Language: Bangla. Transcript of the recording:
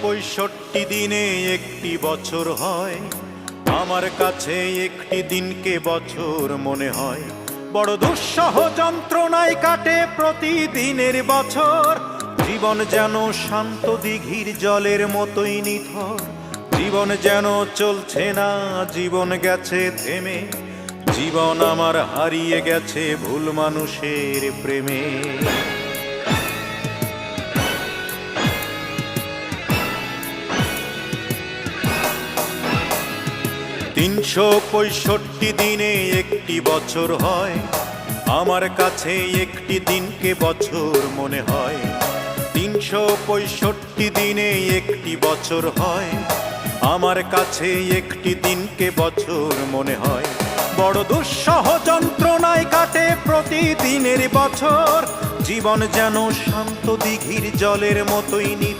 365 দিনে একটি বছর হয়, আমার কাছে একটি দিনকে বছর মনে হয়। বড় দুঃসহ যন্ত্রণায় কাটে প্রতিদিনের বছর, জীবন যেন শান্ত দিঘির জলের মতোই নিথর। জীবন যেন চলছে না, জীবন গেছে থেমে, জীবন আমার হারিয়ে গেছে ভুল মানুষের প্রেমে। 365 দিনে একটি বছর হয়, আমার কাছে একটি দিনকে বছর মনে হয়। 365 দিনে একটি বছর হয়, আমার কাছে একটি দিনকে বছর মনে হয়। বড় দুঃসহ যন্ত্রণায় কাটে প্রতিদিনের বছর, জীবন যেন শান্ত দিঘির জলের মতোই নিথর।